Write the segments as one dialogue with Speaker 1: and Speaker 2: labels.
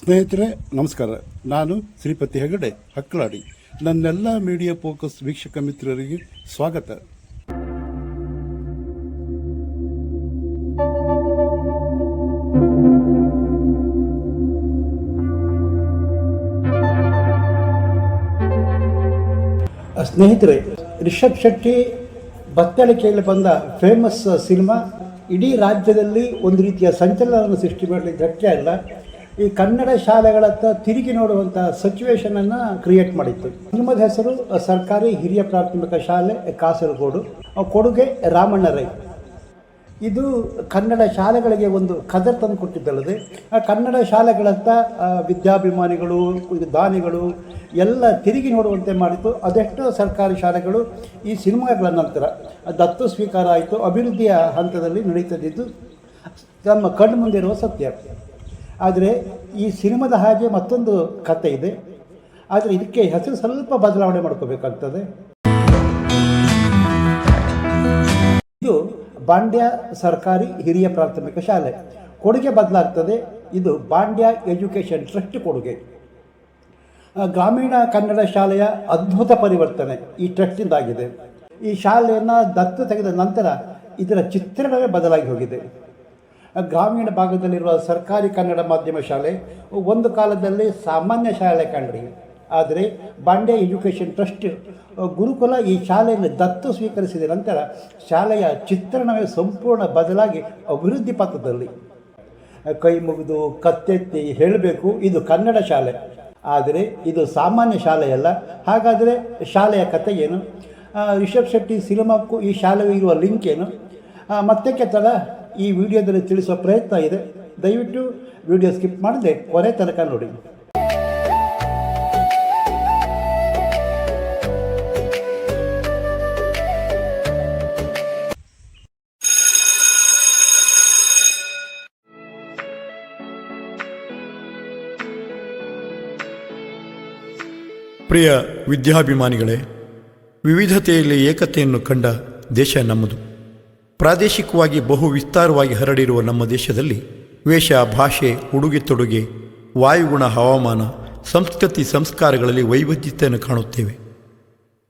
Speaker 1: ಸ್ನೇಹಿತರೆ ನಮಸ್ಕಾರ. ನಾನು ಶ್ರೀಪತಿ ಹೆಗಡೆ ಹಕ್ಕಲಾಡಿ. ನನ್ನೆಲ್ಲ ಮೀಡಿಯಾ ಫೋಕಸ್ ವೀಕ್ಷಕ ಮಿತ್ರರಿಗೆ ಸ್ವಾಗತ. ಸ್ನೇಹಿತರೆ, ರಿಷಬ್ ಶೆಟ್ಟಿ ಬತ್ತಳಿಕೆಯಲ್ಲಿ ಬಂದ ಫೇಮಸ್ ಸಿನಿಮಾ ಇಡೀ ರಾಜ್ಯದಲ್ಲಿ ಒಂದು ರೀತಿಯ ಸಂಚಲನವನ್ನು ಸೃಷ್ಟಿ ಮಾಡಲಿಕ್ಕೆ ಅಷ್ಟೇ ಅಲ್ಲ, ಈ ಕನ್ನಡ ಶಾಲೆಗಳತ್ತ ತಿರುಗಿ ನೋಡುವಂಥ ಸಿಚುವೇಶನನ್ನು ಕ್ರಿಯೇಟ್ ಮಾಡಿತ್ತು. ಸಿನಿಮಾದ ಹೆಸರು ಸರ್ಕಾರಿ ಹಿರಿಯ ಪ್ರಾಥಮಿಕ ಶಾಲೆ ಕಾಸರಗೋಡು, ಕೊಡುಗೆ ರಾಮಣ್ಣ ರೈ. ಇದು ಕನ್ನಡ ಶಾಲೆಗಳಿಗೆ ಒಂದು ಕದರ್ ತಂದು ಕೊಟ್ಟಿದ್ದಲ್ಲದೆ, ಆ ಕನ್ನಡ ಶಾಲೆಗಳತ್ತ ವಿದ್ಯಾಭಿಮಾನಿಗಳು, ದಾನಿಗಳು ಎಲ್ಲ ತಿರುಗಿ ನೋಡುವಂತೆ ಮಾಡಿತ್ತು. ಅದೆಷ್ಟೋ ಸರ್ಕಾರಿ ಶಾಲೆಗಳು ಈ ಸಿನಿಮಾಗಳ ನಂತರ ದತ್ತು ಸ್ವೀಕಾರ ಆಯಿತು, ಅಭಿವೃದ್ಧಿಯ ಹಂತದಲ್ಲಿ ನಡೀತದಿದ್ದು ನಮ್ಮ ಕಣ್ಣು ಮುಂದೆ ಇರುವ ಸತ್ಯ. ಆದರೆ ಈ ಸಿನಿಮಾದ ಹಾಗೆ ಮತ್ತೊಂದು ಕಥೆ ಇದೆ. ಆದರೆ ಇದಕ್ಕೆ ಹೆಸರು ಸ್ವಲ್ಪ ಬದಲಾವಣೆ ಮಾಡ್ಕೋಬೇಕಾಗ್ತದೆ. ಇದು ಬಾಂಡ್ಯ ಸರ್ಕಾರಿ ಹಿರಿಯ ಪ್ರಾಥಮಿಕ ಶಾಲೆ. ಕೊಡುಗೆ ಬದಲಾಗ್ತದೆ. ಇದು ಬಾಂಡ್ಯ ಎಜುಕೇಷನ್ ಟ್ರಸ್ಟ್ ಕೊಡುಗೆ. ಗ್ರಾಮೀಣ ಕನ್ನಡ ಶಾಲೆಯ ಅದ್ಭುತ ಪರಿವರ್ತನೆ ಈ ಟ್ರಸ್ಟಿಂದಾಗಿದೆ. ಈ ಶಾಲೆಯನ್ನು ದತ್ತು ತೆಗೆದ ನಂತರ ಇದರ ಚಿತ್ರಣವೇ ಬದಲಾಗಿ ಹೋಗಿದೆ. ಗ್ರಾಮೀಣ ಭಾಗದಲ್ಲಿರುವ ಸರ್ಕಾರಿ ಕನ್ನಡ ಮಾಧ್ಯಮ ಶಾಲೆ ಒಂದು ಕಾಲದಲ್ಲಿ ಸಾಮಾನ್ಯ ಶಾಲೆ ಕಂಡ್ರಿ. ಆದರೆ ಬಾಂಡ್ಯ ಎಜುಕೇಷನ್ ಟ್ರಸ್ಟ್ ಗುರುಕುಲ ಈ ಶಾಲೆಯನ್ನು ದತ್ತು ಸ್ವೀಕರಿಸಿದ ನಂತರ ಶಾಲೆಯ ಚಿತ್ರಣವೇ ಸಂಪೂರ್ಣ ಬದಲಾಗಿ ಅಭಿವೃದ್ಧಿ ಪಥದಲ್ಲಿ. ಕೈ ಮುಗಿದು ಕತ್ತೆತ್ತಿ ಹೇಳಬೇಕು, ಇದು ಕನ್ನಡ ಶಾಲೆ, ಆದರೆ ಇದು ಸಾಮಾನ್ಯ ಶಾಲೆಯಲ್ಲ. ಹಾಗಾದರೆ ಶಾಲೆಯ ಕಥೆ ಏನು? ರಿಷಬ್ ಶೆಟ್ಟಿ ಸಿನಿಮಾಕ್ಕೂ ಈ ಶಾಲೆಗೂ ಇರುವ ಲಿಂಕ್ ಏನು? ಮತ್ತೆ ತಡ ಈ ವಿಡಿಯೋದಲ್ಲಿ ತಿಳಿಸುವ ಪ್ರಯತ್ನ ಇದೆ. ದಯವಿಟ್ಟು ವಿಡಿಯೋ ಸ್ಕಿಪ್ ಮಾಡದೆ ಕೊನೆ ತನಕ ನೋಡಿ.
Speaker 2: ಪ್ರಿಯ ವಿದ್ಯಾಭಿಮಾನಿಗಳೇ, ವಿವಿಧತೆಯಲ್ಲಿ ಏಕತೆಯನ್ನು ಕಂಡ ದೇಶ ನಮ್ಮದು. ಪ್ರಾದೇಶಿಕವಾಗಿ ಬಹು ವಿಸ್ತಾರವಾಗಿ ಹರಡಿರುವ ನಮ್ಮ ದೇಶದಲ್ಲಿ ವೇಷ, ಭಾಷೆ, ಉಡುಗೆ ತೊಡುಗೆ, ವಾಯುಗುಣ, ಹವಾಮಾನ, ಸಂಸ್ಕೃತಿ, ಸಂಸ್ಕಾರಗಳಲ್ಲಿ ವೈವಿಧ್ಯತೆಯನ್ನು ಕಾಣುತ್ತೇವೆ.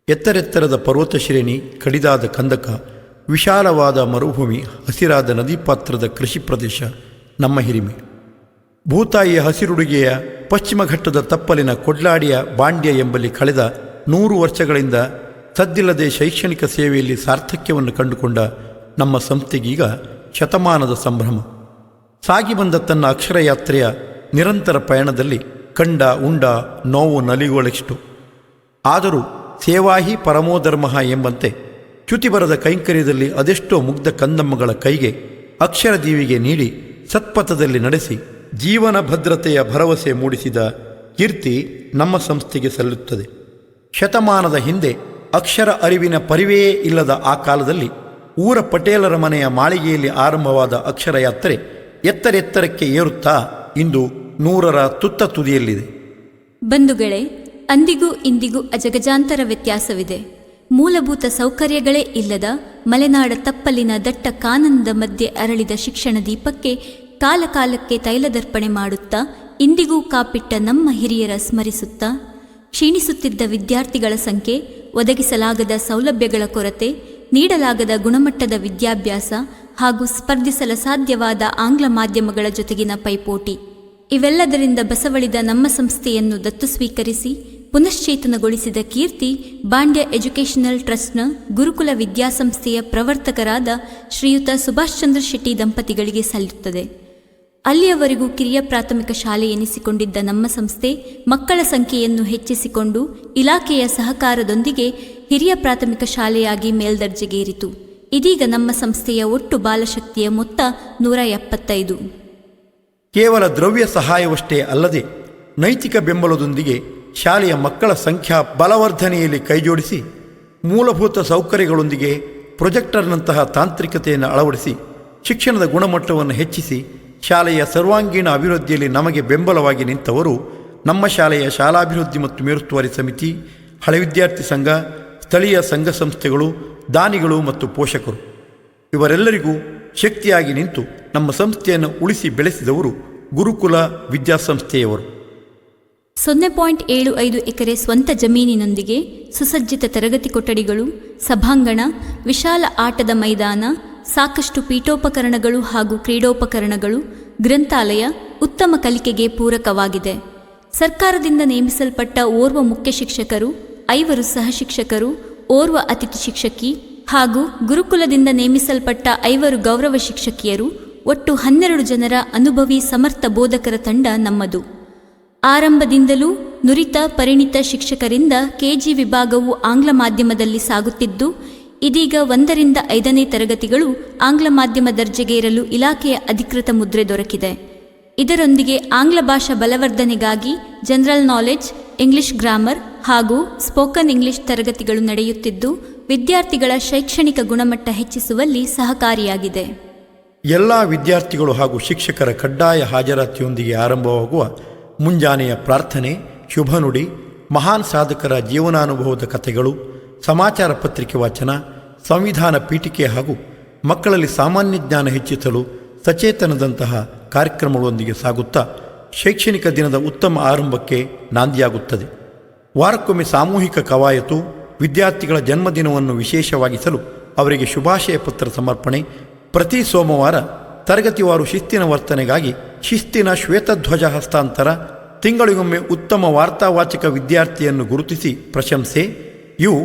Speaker 2: ಎತ್ತರೆತ್ತರದ ಪರ್ವತ ಶ್ರೇಣಿ, ಕಡಿದಾದ ಕಂದಕ, ವಿಶಾಲವಾದ ಮರುಭೂಮಿ, ಹಸಿರಾದ ನದಿ ಪಾತ್ರದ ಕೃಷಿ ಪ್ರದೇಶ ನಮ್ಮ ಹಿರಿಮೆ. ಭೂತಾಯಿಯ ಹಸಿರುಡುಗೆಯ ಪಶ್ಚಿಮ ಘಟ್ಟದ ತಪ್ಪಲಿನ ಕೊಡ್ಲಾಡಿಯ ಬಾಂಡ್ಯ ಎಂಬಲ್ಲಿ ಕಳೆದ 100 ವರ್ಷಗಳಿಂದ ಸದ್ದಿಲ್ಲದೆ ಶೈಕ್ಷಣಿಕ ಸೇವೆಯಲ್ಲಿ ಸಾರ್ಥಕ್ಯವನ್ನು ಕಂಡುಕೊಂಡ ನಮ್ಮ ಸಂಸ್ಥೆಗೀಗ ಶತಮಾನದ ಸಂಭ್ರಮ. ಸಾಗಿ ಬಂದ ತನ್ನ ಅಕ್ಷರ ಯಾತ್ರೆಯ ನಿರಂತರ ಪಯಣದಲ್ಲಿ ಕಂಡ ಉಂಡ ನೋವು ನಲಿಗೊಳೆಷ್ಟು. ಆದರೂ ಸೇವಾಹಿ ಪರಮೋಧರ್ಮಃ ಎಂಬಂತೆ ಚ್ಯುತಿ ಬರದ ಕೈಂಕರ್ಯದಲ್ಲಿ ಅದೆಷ್ಟೋ ಮುಗ್ಧ ಕಂದಮ್ಮಗಳ ಕೈಗೆ ಅಕ್ಷರ ದೀವಿಗೆ ನೀಡಿ ಸತ್ಪಥದಲ್ಲಿ ನಡೆಸಿ ಜೀವನ ಭದ್ರತೆಯ ಭರವಸೆ ಮೂಡಿಸಿದ ಕೀರ್ತಿ ನಮ್ಮ ಸಂಸ್ಥೆಗೆ ಸಲ್ಲುತ್ತದೆ. ಶತಮಾನದ ಹಿಂದೆ ಅಕ್ಷರ ಅರಿವಿನ ಪರಿವೆಯೇ ಇಲ್ಲದ ಆ ಕಾಲದಲ್ಲಿ ಊರ ಪಟೇಲರ ಮನೆಯ ಮಾಳಿಗೆಯಲ್ಲಿ ಆರಂಭವಾದ ಅಕ್ಷರ ಯಾತ್ರೆ ಎತ್ತರೆತ್ತರಕ್ಕೆ ಏರುತ್ತಾ ಇಂದು 100ರ ತುತ್ತ ತುದಿಯಲ್ಲಿದೆ.
Speaker 3: ಬಂಧುಗಳೇ, ಅಂದಿಗೂ ಇಂದಿಗೂ ಅಜಗಜಾಂತರ ವ್ಯತ್ಯಾಸವಿದೆ. ಮೂಲಭೂತ ಸೌಕರ್ಯಗಳೇ ಇಲ್ಲದ ಮಲೆನಾಡ ತಪ್ಪಲಿನ ದಟ್ಟ ಕಾನನದ ಮಧ್ಯೆ ಅರಳಿದ ಶಿಕ್ಷಣ ದೀಪಕ್ಕೆ ಕಾಲಕಾಲಕ್ಕೆ ತೈಲದರ್ಪಣೆ ಮಾಡುತ್ತಾ ಇಂದಿಗೂ ಕಾಪಿಟ್ಟ ನಮ್ಮ ಹಿರಿಯರ ಸ್ಮರಿಸುತ್ತಾ, ಕ್ಷೀಣಿಸುತ್ತಿದ್ದ ವಿದ್ಯಾರ್ಥಿಗಳ ಸಂಖ್ಯೆ, ಒದಗಿಸಲಾಗದ ಸೌಲಭ್ಯಗಳ ಕೊರತೆ, ನೀಡಲಾಗದ ಗುಣಮಟ್ಟದ ವಿದ್ಯಾಭ್ಯಾಸ ಹಾಗೂ ಸ್ಪರ್ಧಿಸಲು ಸಾಧ್ಯವಾದ ಆಂಗ್ಲ ಮಾಧ್ಯಮಗಳ ಜೊತೆಗಿನ ಪೈಪೋಟಿ, ಇವೆಲ್ಲದರಿಂದ ಬಸವಳಿದ ನಮ್ಮ ಸಂಸ್ಥೆಯನ್ನು ದತ್ತು ಸ್ವೀಕರಿಸಿ ಪುನಶ್ಚೇತನಗೊಳಿಸಿದ ಕೀರ್ತಿ ಬಾಂಡ್ಯ ಎಜುಕೇಷನಲ್ ಟ್ರಸ್ಟ್ನ ಗುರುಕುಲ ವಿದ್ಯಾಸಂಸ್ಥೆಯ ಪ್ರವರ್ತಕರಾದ ಶ್ರೀಯುತ ಸುಭಾಷ್ ಚಂದ್ರ ಶೆಟ್ಟಿ ದಂಪತಿಗಳಿಗೆ ಸಲ್ಲುತ್ತದೆ. ಅಲ್ಲಿಯವರೆಗೂ ಕಿರಿಯ ಪ್ರಾಥಮಿಕ ಶಾಲೆ ಎನಿಸಿಕೊಂಡಿದ್ದ ನಮ್ಮ ಸಂಸ್ಥೆ ಮಕ್ಕಳ ಸಂಖ್ಯೆಯನ್ನು ಹೆಚ್ಚಿಸಿಕೊಂಡು ಇಲಾಖೆಯ ಸಹಕಾರದೊಂದಿಗೆ ಹಿರಿಯ ಪ್ರಾಥಮಿಕ ಶಾಲೆಯಾಗಿ ಮೇಲ್ದರ್ಜೆಗೇರಿತು. ಇದೀಗ ನಮ್ಮ ಸಂಸ್ಥೆಯ ಒಟ್ಟು ಬಾಲಶಕ್ತಿಯ ಮೊತ್ತ 175.
Speaker 2: ಕೇವಲ ದ್ರವ್ಯ ಸಹಾಯವಷ್ಟೇ ಅಲ್ಲದೆ ನೈತಿಕ ಬೆಂಬಲದೊಂದಿಗೆ ಶಾಲೆಯ ಮಕ್ಕಳ ಸಂಖ್ಯಾ ಬಲವರ್ಧನೆಯಲ್ಲಿ ಕೈಜೋಡಿಸಿ ಮೂಲಭೂತ ಸೌಕರ್ಯಗಳೊಂದಿಗೆ ಪ್ರೊಜೆಕ್ಟರ್ನಂತಹ ತಾಂತ್ರಿಕತೆಯನ್ನು ಅಳವಡಿಸಿ ಶಿಕ್ಷಣದ ಗುಣಮಟ್ಟವನ್ನು ಹೆಚ್ಚಿಸಿ ಶಾಲೆಯ ಸರ್ವಾಂಗೀಣ ಅಭಿವೃದ್ಧಿಯಲ್ಲಿ ನಮಗೆ ಬೆಂಬಲವಾಗಿ ನಿಂತವರು ನಮ್ಮ ಶಾಲೆಯ ಶಾಲಾಭಿವೃದ್ಧಿ ಮತ್ತು ಮೇಲುಸ್ತುವಾರಿ ಸಮಿತಿ, ಹಳೆ ವಿದ್ಯಾರ್ಥಿ ಸಂಘ, ಸ್ಥಳೀಯ ಸಂಘ ಸಂಸ್ಥೆಗಳು, ದಾನಿಗಳು ಮತ್ತು ಪೋಷಕರು. ಇವರೆಲ್ಲರಿಗೂ ಶಕ್ತಿಯಾಗಿ ನಿಂತು ನಮ್ಮ ಸಂಸ್ಥೆಯನ್ನು ಉಳಿಸಿ ಬೆಳೆಸಿದವರು ಗುರುಕುಲ ವಿದ್ಯಾಸಂಸ್ಥೆಯವರು.
Speaker 3: 0.75 ಎಕರೆ ಸ್ವಂತ ಜಮೀನಿನೊಂದಿಗೆ ಸುಸಜ್ಜಿತ ತರಗತಿ ಕೊಠಡಿಗಳು, ಸಭಾಂಗಣ, ವಿಶಾಲ ಆಟದ ಮೈದಾನ, ಸಾಕಷ್ಟು ಪೀಠೋಪಕರಣಗಳು ಹಾಗೂ ಕ್ರೀಡೋಪಕರಣಗಳು, ಗ್ರಂಥಾಲಯ ಉತ್ತಮ ಕಲಿಕೆಗೆ ಪೂರಕವಾಗಿದೆ. ಸರ್ಕಾರದಿಂದ ನೇಮಿಸಲ್ಪಟ್ಟ ಓರ್ವ ಮುಖ್ಯ ಶಿಕ್ಷಕರು, 5 ಸಹಶಿಕ್ಷಕರು, ಓರ್ವ ಅತಿಥಿ ಶಿಕ್ಷಕಿ ಹಾಗೂ ಗುರುಕುಲದಿಂದ ನೇಮಿಸಲ್ಪಟ್ಟ 5 ಗೌರವ ಶಿಕ್ಷಕಿಯರು, ಒಟ್ಟು 12 ಜನರ ಅನುಭವಿ ಸಮರ್ಥ ಬೋಧಕರ ತಂಡ ನಮ್ಮದು. ಆರಂಭದಿಂದಲೂ ನುರಿತ ಪರಿಣಿತ ಶಿಕ್ಷಕರಿಂದ ಕೆಜಿ ವಿಭಾಗವು ಆಂಗ್ಲ ಮಾಧ್ಯಮದಲ್ಲಿ ಸಾಗುತ್ತಿದ್ದು, ಇದೀಗ 1ರಿಂದ 5ನೇ ತರಗತಿಗಳು ಆಂಗ್ಲ ಮಾಧ್ಯಮ ದರ್ಜೆಗೆ ಇರಲು ಇಲಾಖೆಯ ಅಧಿಕೃತ ಮುದ್ರೆ ದೊರಕಿದೆ. ಇದರೊಂದಿಗೆ ಆಂಗ್ಲ ಭಾಷಾ ಬಲವರ್ಧನೆಗಾಗಿ ಜನರಲ್ ನಾಲೆಡ್ಜ್, ಇಂಗ್ಲಿಷ್ ಗ್ರಾಮರ್ ಹಾಗೂ ಸ್ಪೋಕನ್ ಇಂಗ್ಲಿಷ್ ತರಗತಿಗಳು ನಡೆಯುತ್ತಿದ್ದು, ವಿದ್ಯಾರ್ಥಿಗಳ ಶೈಕ್ಷಣಿಕ ಗುಣಮಟ್ಟ ಹೆಚ್ಚಿಸುವಲ್ಲಿ ಸಹಕಾರಿಯಾಗಿದೆ.
Speaker 2: ಎಲ್ಲ ವಿದ್ಯಾರ್ಥಿಗಳು ಹಾಗೂ ಶಿಕ್ಷಕರ ಕಡ್ಡಾಯ ಹಾಜರಾತಿಯೊಂದಿಗೆ ಆರಂಭವಾಗುವ ಮುಂಜಾನೆಯ ಪ್ರಾರ್ಥನೆ, ಶುಭ ನುಡಿ, ಮಹಾನ್ ಸಾಧಕರ ಜೀವನಾನುಭವದ ಕಥೆಗಳು, ಸಮಾಚಾರ ಪತ್ರಿಕೆ ವಾಚನ, ಸಂವಿಧಾನ ಪೀಠಿಕೆ ಹಾಗೂ ಮಕ್ಕಳಲ್ಲಿ ಸಾಮಾನ್ಯ ಜ್ಞಾನ ಹೆಚ್ಚಿಸಲು ಸಚೇತನದಂತಹ ಕಾರ್ಯಕ್ರಮಗಳೊಂದಿಗೆ ಸಾಗುತ್ತಾ ಶೈಕ್ಷಣಿಕ ದಿನದ ಉತ್ತಮ ಆರಂಭಕ್ಕೆ ನಾಂದಿಯಾಗುತ್ತದೆ. ವಾರಕ್ಕೊಮ್ಮೆ ಸಾಮೂಹಿಕ ಕವಾಯತು, ವಿದ್ಯಾರ್ಥಿಗಳ ಜನ್ಮದಿನವನ್ನು ವಿಶೇಷವಾಗಿಸಲು ಅವರಿಗೆ ಶುಭಾಶಯ ಪತ್ರ ಸಮರ್ಪಣೆ, ಪ್ರತಿ ಸೋಮವಾರ ತರಗತಿವಾರು ಶಿಸ್ತಿನ ವರ್ತನೆಗಾಗಿ ಶಿಸ್ತಿನ ಶ್ವೇತಧ್ವಜ ಹಸ್ತಾಂತರ, ತಿಂಗಳಿಗೊಮ್ಮೆ ಉತ್ತಮ ವಾರ್ತಾವಾಚಕ ವಿದ್ಯಾರ್ಥಿಯನ್ನು ಗುರುತಿಸಿ ಪ್ರಶಂಸೆ, ಇವು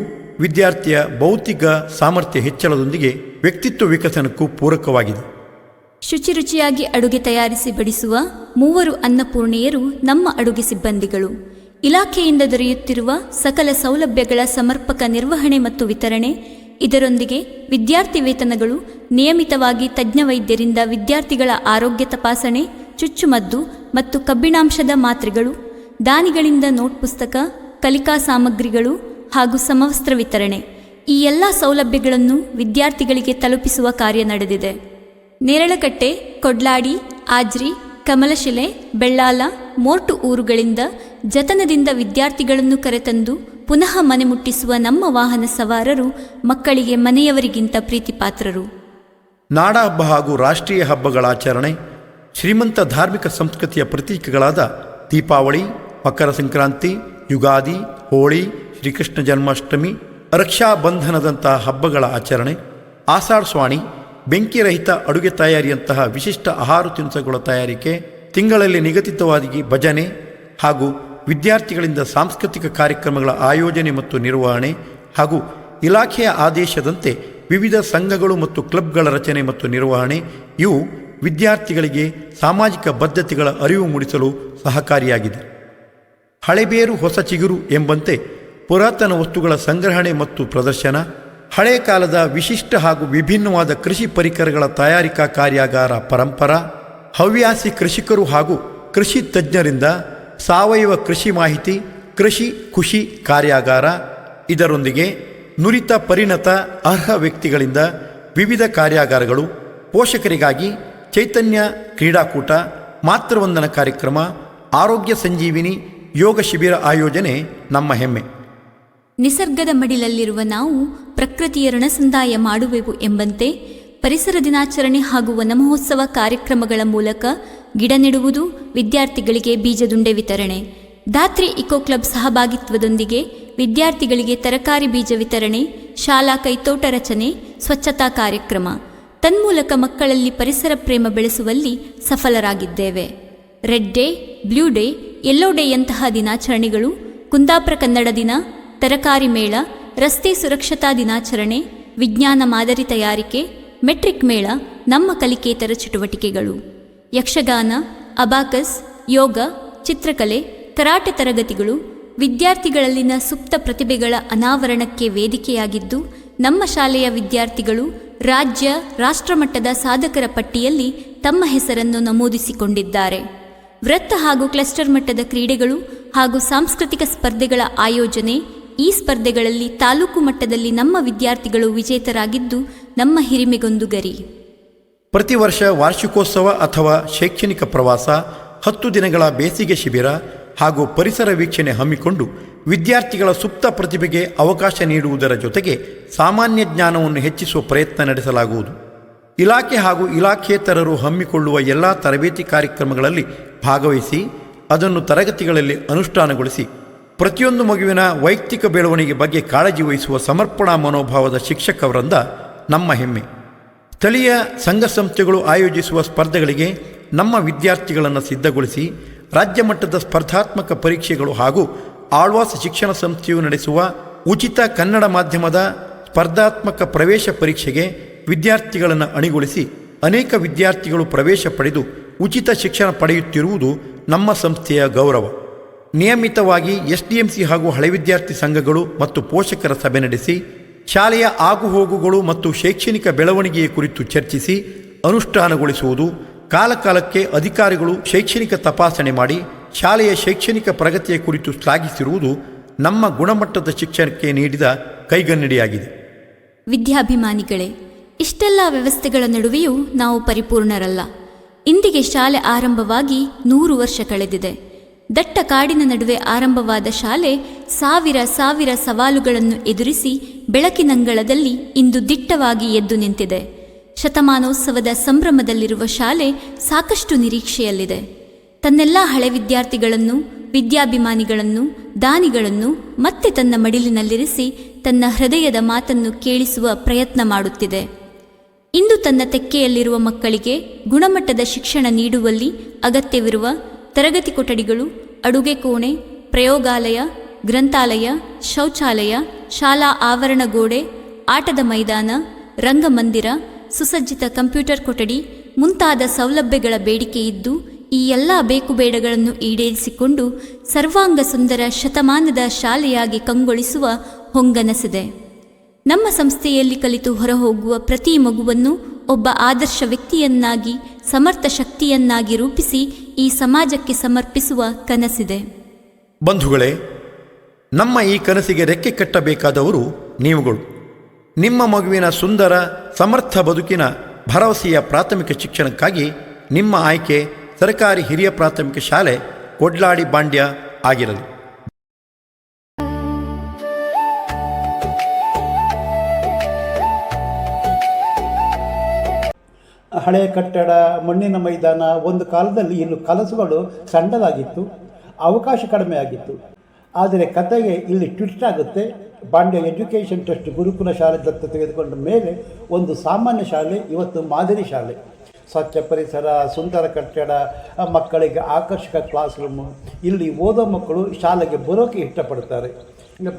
Speaker 2: ವಿದ್ಯಾರ್ಥಿಯ ಭೌತಿಕ ಸಾಮರ್ಥ್ಯ ಹೆಚ್ಚಳದೊಂದಿಗೆ ವ್ಯಕ್ತಿತ್ವ ವಿಕಸನಕ್ಕೂ ಪೂರಕವಾಗಿದೆ.
Speaker 3: ಶುಚಿರುಚಿಯಾಗಿ ಅಡುಗೆ ತಯಾರಿಸಿ ಬಡಿಸುವ 3 ಅನ್ನಪೂರ್ಣೆಯರು ನಮ್ಮ ಅಡುಗೆ ಸಿಬ್ಬಂದಿಗಳು. ಇಲಾಖೆಯಿಂದ ದೊರೆಯುತ್ತಿರುವ ಸಕಲ ಸೌಲಭ್ಯಗಳ ಸಮರ್ಪಕ ನಿರ್ವಹಣೆ ಮತ್ತು ವಿತರಣೆ, ಇದರೊಂದಿಗೆ ವಿದ್ಯಾರ್ಥಿ ವೇತನಗಳು, ನಿಯಮಿತವಾಗಿ ತಜ್ಞ ವೈದ್ಯರಿಂದ ವಿದ್ಯಾರ್ಥಿಗಳ ಆರೋಗ್ಯ ತಪಾಸಣೆ, ಚುಚ್ಚುಮದ್ದು ಮತ್ತು ಕಬ್ಬಿಣಾಂಶದ ಮಾತ್ರೆಗಳು, ದಾನಿಗಳಿಂದ ನೋಟ್ ಪುಸ್ತಕ, ಕಲಿಕಾ ಸಾಮಗ್ರಿಗಳು ಹಾಗೂ ಸಮವಸ್ತ್ರ ವಿತರಣೆ, ಈ ಎಲ್ಲ ಸೌಲಭ್ಯಗಳನ್ನು ವಿದ್ಯಾರ್ಥಿಗಳಿಗೆ ತಲುಪಿಸುವ ಕಾರ್ಯ ನಡೆದಿದೆ. ನೇರಳಕಟ್ಟೆ, ಕೊಡ್ಲಾಡಿ, ಆಜ್ರಿ, ಕಮಲಶಿಲೆ, ಬೆಳ್ಳಾಲ, ಮೋರ್ಟು ಊರುಗಳಿಂದ ಜತನದಿಂದ ವಿದ್ಯಾರ್ಥಿಗಳನ್ನು ಕರೆತಂದು ಪುನಃ ಮನೆ ಮುಟ್ಟಿಸುವ ನಮ್ಮ ವಾಹನ ಸವಾರರು ಮಕ್ಕಳಿಗೆ ಮನೆಯವರಿಗಿಂತ ಪ್ರೀತಿಪಾತ್ರರು.
Speaker 2: ನಾಡ ಹಬ್ಬ ಹಾಗೂ ರಾಷ್ಟ್ರೀಯ ಹಬ್ಬಗಳ ಆಚರಣೆ, ಶ್ರೀಮಂತ ಧಾರ್ಮಿಕ ಸಂಸ್ಕೃತಿಯ ಪ್ರತೀಕಗಳಾದ ದೀಪಾವಳಿ, ಮಕರ ಸಂಕ್ರಾಂತಿ, ಯುಗಾದಿ, ಹೋಳಿ, ಶ್ರೀಕೃಷ್ಣ ಜನ್ಮಾಷ್ಟಮಿ, ರಕ್ಷಾ ಬಂಧನದಂತಹ ಹಬ್ಬಗಳ ಆಚರಣೆ, ಆಷಾಢ ಸ್ವಾಣಿ, ಬೆಂಕಿರಹಿತ ಅಡುಗೆ ತಯಾರಿಯಂತಹ ವಿಶಿಷ್ಟ ಆಹಾರ ತಿನಿಸುಗಳ ತಯಾರಿಕೆ, ತಿಂಗಳಲ್ಲಿ ನಿಗದಿತವಾಗಿ ಭಜನೆ ಹಾಗೂ ವಿದ್ಯಾರ್ಥಿಗಳಿಂದ ಸಾಂಸ್ಕೃತಿಕ ಕಾರ್ಯಕ್ರಮಗಳ ಆಯೋಜನೆ ಮತ್ತು ನಿರ್ವಹಣೆ ಹಾಗೂ ಇಲಾಖೆಯ ಆದೇಶದಂತೆ ವಿವಿಧ ಸಂಘಗಳು ಮತ್ತು ಕ್ಲಬ್ಗಳ ರಚನೆ ಮತ್ತು ನಿರ್ವಹಣೆ, ಇವು ವಿದ್ಯಾರ್ಥಿಗಳಿಗೆ ಸಾಮಾಜಿಕ ಬದ್ಧತೆಗಳ ಅರಿವು ಮೂಡಿಸಲು ಸಹಕಾರಿಯಾಗಿದೆ. ಹಳೆಬೇರು ಹೊಸ ಚಿಗುರು ಎಂಬಂತೆ ಪುರಾತನ ವಸ್ತುಗಳ ಸಂಗ್ರಹಣೆ ಮತ್ತು ಪ್ರದರ್ಶನ, ಹಳೆಯ ಕಾಲದ ವಿಶಿಷ್ಟ ಹಾಗೂ ವಿಭಿನ್ನವಾದ ಕೃಷಿ ಪರಿಕರಗಳ ತಯಾರಿಕಾ ಕಾರ್ಯಾಗಾರ ಪರಂಪರ, ಹವ್ಯಾಸಿ ಕೃಷಿಕರು ಹಾಗೂ ಕೃಷಿ ತಜ್ಞರಿಂದ ಸಾವಯವ ಕೃಷಿ ಮಾಹಿತಿ, ಕೃಷಿ ಖುಷಿ ಕಾರ್ಯಾಗಾರ, ಇದರೊಂದಿಗೆ ನುರಿತ ಪರಿಣತ ಅರ್ಹ ವ್ಯಕ್ತಿಗಳಿಂದ ವಿವಿಧ ಕಾರ್ಯಾಗಾರಗಳು, ಪೋಷಕರಿಗಾಗಿ ಚೈತನ್ಯ ಕ್ರೀಡಾಕೂಟ, ಮಾತೃವಂದನ ಕಾರ್ಯಕ್ರಮ, ಆರೋಗ್ಯ ಸಂಜೀವಿನಿ ಯೋಗ ಶಿಬಿರ ಆಯೋಜನೆ ನಮ್ಮ ಹೆಮ್ಮೆ.
Speaker 3: ನಿಸರ್ಗದ ಮಡಿಲಲ್ಲಿರುವ ನಾವು ಪ್ರಕೃತಿಯ ಋಣಸಂದಾಯ ಮಾಡುವೆವು ಎಂಬಂತೆ ಪರಿಸರ ದಿನಾಚರಣೆ ಹಾಗೂ ವನಮಹೋತ್ಸವ ಕಾರ್ಯಕ್ರಮಗಳ ಮೂಲಕ ಗಿಡ ನೆಡುವುದು, ವಿದ್ಯಾರ್ಥಿಗಳಿಗೆ ಬೀಜದುಂಡೆ ವಿತರಣೆ, ಧಾತ್ರಿ ಇಕೋ ಕ್ಲಬ್ ಸಹಭಾಗಿತ್ವದೊಂದಿಗೆ ವಿದ್ಯಾರ್ಥಿಗಳಿಗೆ ತರಕಾರಿ ಬೀಜ ವಿತರಣೆ, ಶಾಲಾ ಕೈತೋಟ ರಚನೆ, ಸ್ವಚ್ಛತಾ ಕಾರ್ಯಕ್ರಮ, ತನ್ಮೂಲಕ ಮಕ್ಕಳಲ್ಲಿ ಪರಿಸರ ಪ್ರೇಮ ಬೆಳೆಸುವಲ್ಲಿ ಸಫಲರಾಗಿದ್ದೇವೆ. Red day, blue day, yellow ಡೇಯಂತಹ ದಿನಾಚರಣೆಗಳು, ಕುಂದಾಪುರ ಕನ್ನಡ ದಿನ, ತರಕಾರಿ ಮೇಳ, ರಸ್ತೆ ಸುರಕ್ಷತಾ ದಿನಾಚರಣೆ, ವಿಜ್ಞಾನ ಮಾದರಿ ತಯಾರಿಕೆ, ಮೆಟ್ರಿಕ್ ಮೇಳ ನಮ್ಮ ಕಲಿಕೇತರ ಚಟುವಟಿಕೆಗಳು. ಯಕ್ಷಗಾನ, ಅಬಾಕಸ್, ಯೋಗ, ಚಿತ್ರಕಲೆ, ಕರಾಟೆ ತರಗತಿಗಳು ವಿದ್ಯಾರ್ಥಿಗಳಲ್ಲಿನ ಸುಪ್ತ ಪ್ರತಿಭೆಗಳ ಅನಾವರಣಕ್ಕೆ ವೇದಿಕೆಯಾಗಿದ್ದು, ನಮ್ಮ ಶಾಲೆಯ ವಿದ್ಯಾರ್ಥಿಗಳು ರಾಜ್ಯ, ರಾಷ್ಟ್ರಮಟ್ಟದ ಸಾಧಕರ ಪಟ್ಟಿಯಲ್ಲಿ ತಮ್ಮ ಹೆಸರನ್ನು ನಮೂದಿಸಿಕೊಂಡಿದ್ದಾರೆ. ವೃತ್ತ ಹಾಗೂ ಕ್ಲಸ್ಟರ್ ಮಟ್ಟದ ಕ್ರೀಡೆಗಳು ಹಾಗೂ ಸಾಂಸ್ಕೃತಿಕ ಸ್ಪರ್ಧೆಗಳ ಆಯೋಜನೆ, ಈ ಸ್ಪರ್ಧೆಗಳಲ್ಲಿ ತಾಲೂಕು ಮಟ್ಟದಲ್ಲಿ ನಮ್ಮ ವಿದ್ಯಾರ್ಥಿಗಳು ವಿಜೇತರಾಗಿದ್ದು ನಮ್ಮ ಹಿರಿಮೆಗೊಂದು ಗರಿ.
Speaker 2: ಪ್ರತಿ ವರ್ಷ ವಾರ್ಷಿಕೋತ್ಸವ ಅಥವಾ ಶೈಕ್ಷಣಿಕ ಪ್ರವಾಸ, 10 ದಿನಗಳ ಬೇಸಿಗೆ ಶಿಬಿರ ಹಾಗೂ ಪರಿಸರ ವೀಕ್ಷಣೆ ಹಮ್ಮಿಕೊಂಡು ವಿದ್ಯಾರ್ಥಿಗಳ ಸುಪ್ತ ಪ್ರತಿಭೆಗೆ ಅವಕಾಶ ನೀಡುವುದರ ಜೊತೆಗೆ ಸಾಮಾನ್ಯ ಜ್ಞಾನವನ್ನು ಹೆಚ್ಚಿಸುವ ಪ್ರಯತ್ನ ನಡೆಸಲಾಗುವುದು. ಇಲಾಖೆ ಹಾಗೂ ಇಲಾಖೇತರರು ಹಮ್ಮಿಕೊಳ್ಳುವ ಎಲ್ಲ ತರಬೇತಿ ಕಾರ್ಯಕ್ರಮಗಳಲ್ಲಿ ಭಾಗವಹಿಸಿ ಅದನ್ನು ತರಗತಿಗಳಲ್ಲಿ ಅನುಷ್ಠಾನಗೊಳಿಸಿ ಪ್ರತಿಯೊಂದು ಮಗುವಿನ ವೈಯಕ್ತಿಕ ಬೆಳವಣಿಗೆ ಬಗ್ಗೆ ಕಾಳಜಿ ವಹಿಸುವ ಸಮರ್ಪಣಾ ಮನೋಭಾವದ ಶಿಕ್ಷಕ ವೃಂದ ನಮ್ಮ ಹೆಮ್ಮೆ. ಸ್ಥಳೀಯ ಸಂಘ ಸಂಸ್ಥೆಗಳು ಆಯೋಜಿಸುವ ಸ್ಪರ್ಧೆಗಳಿಗೆ ನಮ್ಮ ವಿದ್ಯಾರ್ಥಿಗಳನ್ನು ಸಿದ್ಧಗೊಳಿಸಿ ರಾಜ್ಯ ಮಟ್ಟದ ಸ್ಪರ್ಧಾತ್ಮಕ ಪರೀಕ್ಷೆಗಳು ಹಾಗೂ ಆಳ್ವಾಸ್ ಶಿಕ್ಷಣ ಸಂಸ್ಥೆಯು ನಡೆಸುವ ಉಚಿತ ಕನ್ನಡ ಮಾಧ್ಯಮದ ಸ್ಪರ್ಧಾತ್ಮಕ ಪ್ರವೇಶ ಪರೀಕ್ಷೆಗೆ ವಿದ್ಯಾರ್ಥಿಗಳನ್ನು ಅಣಿಗೊಳಿಸಿ ಅನೇಕ ವಿದ್ಯಾರ್ಥಿಗಳು ಪ್ರವೇಶ ಪಡೆದು ಉಚಿತ ಶಿಕ್ಷಣ ಪಡೆಯುತ್ತಿರುವುದು ನಮ್ಮ ಸಂಸ್ಥೆಯ ಗೌರವ. ನಿಯಮಿತವಾಗಿ SDMC ಹಾಗೂ ಹಳೆ ವಿದ್ಯಾರ್ಥಿ ಸಂಘಗಳು ಮತ್ತು ಪೋಷಕರ ಸಭೆ ನಡೆಸಿ ಶಾಲೆಯ ಆಗುಹೋಗುಗಳು ಮತ್ತು ಶೈಕ್ಷಣಿಕ ಬೆಳವಣಿಗೆಯ ಕುರಿತು ಚರ್ಚಿಸಿ ಅನುಷ್ಠಾನಗೊಳಿಸುವುದು. ಕಾಲಕಾಲಕ್ಕೆ ಅಧಿಕಾರಿಗಳು ಶೈಕ್ಷಣಿಕ ತಪಾಸಣೆ ಮಾಡಿ ಶಾಲೆಯ ಶೈಕ್ಷಣಿಕ ಪ್ರಗತಿಯ ಕುರಿತು ಶ್ಲಾಘಿಸಿರುವುದು ನಮ್ಮ ಗುಣಮಟ್ಟದ ಶಿಕ್ಷಣಕ್ಕೆ ನೀಡಿದ ಕೈಗನ್ನಡಿಯಾಗಿದೆ.
Speaker 3: ವಿದ್ಯಾಭಿಮಾನಿಗಳೇ, ಇಷ್ಟೆಲ್ಲ ವ್ಯವಸ್ಥೆಗಳ ನಡುವೆಯೂ ನಾವು ಪರಿಪೂರ್ಣರಲ್ಲ. ಇಂದಿಗೆ ಶಾಲೆ ಆರಂಭವಾಗಿ 100 ವರ್ಷ ಕಳೆದಿದೆ. ದಟ್ಟ ಕಾಡಿನ ನಡುವೆ ಆರಂಭವಾದ ಶಾಲೆ ಸಾವಿರ ಸವಾಲುಗಳನ್ನು ಎದುರಿಸಿ ಬೆಳಕಿನಂಗಳದಲ್ಲಿ ಇಂದು ದಿಟ್ಟವಾಗಿ ಎದ್ದು ನಿಂತಿದೆ. ಶತಮಾನೋತ್ಸವದ ಸಂಭ್ರಮದಲ್ಲಿರುವ ಶಾಲೆ ಸಾಕಷ್ಟು ನಿರೀಕ್ಷೆಯಲ್ಲಿದೆ. ತನ್ನೆಲ್ಲ ಹಳೆ ವಿದ್ಯಾರ್ಥಿಗಳನ್ನು, ವಿದ್ಯಾಭಿಮಾನಿಗಳನ್ನು, ದಾನಿಗಳನ್ನು ಮತ್ತೆ ತನ್ನ ಮಡಿಲಿನಲ್ಲಿರಿಸಿ ತನ್ನ ಹೃದಯದ ಮಾತನ್ನು ಕೇಳಿಸುವ ಪ್ರಯತ್ನ ಮಾಡುತ್ತಿದೆ. ಇಂದು ತನ್ನ ತೆಕ್ಕೆಯಲ್ಲಿರುವ ಮಕ್ಕಳಿಗೆ ಗುಣಮಟ್ಟದ ಶಿಕ್ಷಣ ನೀಡುವಲ್ಲಿ ಅಗತ್ಯವಿರುವ ತರಗತಿ ಕೊಠಡಿಗಳು, ಅಡುಗೆ ಕೋಣೆ, ಪ್ರಯೋಗಾಲಯ, ಗ್ರಂಥಾಲಯ, ಶೌಚಾಲಯ, ಶಾಲಾ ಆವರಣ ಗೋಡೆ, ಆಟದ ಮೈದಾನ, ರಂಗಮಂದಿರ, ಸುಸಜ್ಜಿತ ಕಂಪ್ಯೂಟರ್ ಕೊಠಡಿ ಮುಂತಾದ ಸೌಲಭ್ಯಗಳ ಬೇಡಿಕೆ ಇದ್ದು ಈ ಎಲ್ಲ ಬೇಕುಬೇಡಗಳನ್ನು ಈಡೇರಿಸಿಕೊಂಡು ಸರ್ವಾಂಗ ಸುಂದರ ಶತಮಾನದ ಶಾಲೆಯಾಗಿ ಕಂಗೊಳಿಸುವ ಹೊಂಗನಸಿದೆ. ನಮ್ಮ ಸಂಸ್ಥೆಯಲ್ಲಿ ಕಲಿತು ಹೊರಹೋಗುವ ಪ್ರತಿ ಮಗುವನ್ನು ಒಬ್ಬ ಆದರ್ಶ ವ್ಯಕ್ತಿಯನ್ನಾಗಿ, ಸಮರ್ಥ ಶಕ್ತಿಯನ್ನಾಗಿ ರೂಪಿಸಿ ಈ ಸಮಾಜಕ್ಕೆ ಸಮರ್ಪಿಸುವ ಕನಸಿದೆ.
Speaker 2: ಬಂಧುಗಳೇ, ನಮ್ಮ ಈ ಕನಸಿಗೆ ರೆಕ್ಕೆ ಕಟ್ಟಬೇಕಾದವರು ನೀವುಗಳು. ನಿಮ್ಮ ಮಗುವಿನ ಸುಂದರ ಸಮರ್ಥ ಬದುಕಿನ ಭರವಸೆಯ ಪ್ರಾಥಮಿಕ ಶಿಕ್ಷಣಕ್ಕಾಗಿ ನಿಮ್ಮ ಆಯ್ಕೆ ಸರ್ಕಾರಿ ಹಿರಿಯ ಪ್ರಾಥಮಿಕ ಶಾಲೆ ಕೊಡ್ಲಾಡಿ ಬಾಂಡ್ಯ ಆಗಿರಲಿ.
Speaker 1: ಹಳೆಯ ಕಟ್ಟಡ, ಮಣ್ಣಿನ ಮೈದಾನ, ಒಂದು ಕಾಲದಲ್ಲಿ ಇನ್ನು ಕನಸುಗಳು ಸಣ್ಣದಾಗಿತ್ತು, ಅವಕಾಶ ಕಡಿಮೆ ಆಗಿತ್ತು. ಆದರೆ ಕತೆಗೆ ಇಲ್ಲಿ ಟ್ವಿಸ್ಟ್ ಆಗುತ್ತೆ. ಬಾಂಡ್ಯ ಎಜುಕೇಷನ್ ಟ್ರಸ್ಟ್ ಗುರುಕುಲ ಶಾಲೆ ದತ್ತು ತೆಗೆದುಕೊಂಡ ಮೇಲೆ ಒಂದು ಸಾಮಾನ್ಯ ಶಾಲೆ ಇವತ್ತು ಮಾದರಿ ಶಾಲೆ. ಸ್ವಚ್ಛ ಪರಿಸರ, ಸುಂದರ ಕಟ್ಟಡ, ಮಕ್ಕಳಿಗೆ ಆಕರ್ಷಕ ಕ್ಲಾಸ್ ರೂಮು. ಇಲ್ಲಿ ಓದೋ ಮಕ್ಕಳು ಶಾಲೆಗೆ ಬರೋಕ್ಕೆ ಇಷ್ಟಪಡ್ತಾರೆ.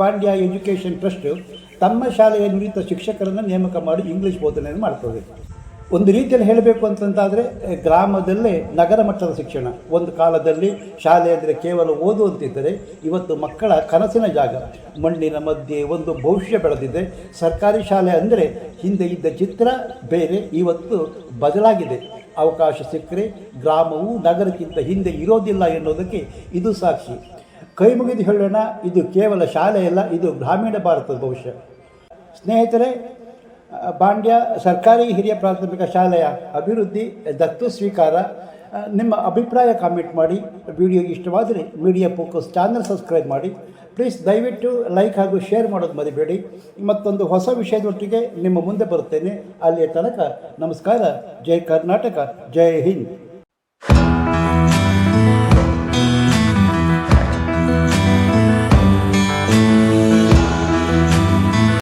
Speaker 1: ಬಾಂಡ್ಯ ಎಜುಕೇಷನ್ ಟ್ರಸ್ಟ್ ತಮ್ಮ ಶಾಲೆಯ ನುರಿತ ಶಿಕ್ಷಕರನ್ನು ನೇಮಕ ಮಾಡಿ ಇಂಗ್ಲೀಷ್ ಬೋಧನೆಯನ್ನು ಮಾಡ್ತದೆ. ಒಂದು ರೀತಿಯಲ್ಲಿ ಹೇಳಬೇಕು ಅಂತಂತಾದರೆ ಗ್ರಾಮದಲ್ಲೇ ನಗರ ಮಟ್ಟದ ಶಿಕ್ಷಣ. ಒಂದು ಕಾಲದಲ್ಲಿ ಶಾಲೆ ಅಂದರೆ ಕೇವಲ ಓದುವಂತಿದ್ದರೆ ಇವತ್ತು ಮಕ್ಕಳ ಕನಸಿನ ಜಾಗ. ಮಣ್ಣಿನ ಮಧ್ಯೆ ಒಂದು ಭವಿಷ್ಯ ಬೆಳೆದಿದೆ. ಸರ್ಕಾರಿ ಶಾಲೆ ಅಂದರೆ ಹಿಂದೆ ಇದ್ದ ಚಿತ್ರ ಬೇರೆ, ಇವತ್ತು ಬದಲಾಗಿದೆ. ಅವಕಾಶ ಸಿಕ್ಕರೆ ಗ್ರಾಮವು ನಗರಕ್ಕಿಂತ ಹಿಂದೆ ಇರೋದಿಲ್ಲ ಎನ್ನುವುದಕ್ಕೆ ಇದು ಸಾಕ್ಷಿ. ಕೈ ಮುಗಿದು ಹೇಳೋಣ, ಇದು ಕೇವಲ ಶಾಲೆಯಲ್ಲ, ಇದು ಗ್ರಾಮೀಣ ಭಾರತದ ಭವಿಷ್ಯ. ಸ್ನೇಹಿತರೆ, ಬಾಂಡ್ಯ ಸರ್ಕಾರಿ ಹಿರಿಯ ಪ್ರಾಥಮಿಕ ಶಾಲೆಯ ಅಭಿವೃದ್ಧಿ, ದತ್ತು ಸ್ವೀಕಾರ, ನಿಮ್ಮ ಅಭಿಪ್ರಾಯ ಕಾಮೆಂಟ್ ಮಾಡಿ. ವಿಡಿಯೋ ಇಷ್ಟವಾದರೆ ಮೀಡಿಯಾ ಫೋಕಸ್ ಚಾನಲ್ ಸಬ್ಸ್ಕ್ರೈಬ್ ಮಾಡಿ. ಪ್ಲೀಸ್ ದಯವಿಟ್ಟು ಲೈಕ್ ಹಾಗೂ ಶೇರ್ ಮಾಡೋದು ಮರಿಬೇಡಿ. ಮತ್ತೊಂದು ಹೊಸ ವಿಷಯದೊಟ್ಟಿಗೆ ನಿಮ್ಮ ಮುಂದೆ ಬರುತ್ತೇನೆ. ಅಲ್ಲಿಯ ತನಕ ನಮಸ್ಕಾರ. ಜೈ ಕರ್ನಾಟಕ, ಜೈ ಹಿಂದ್.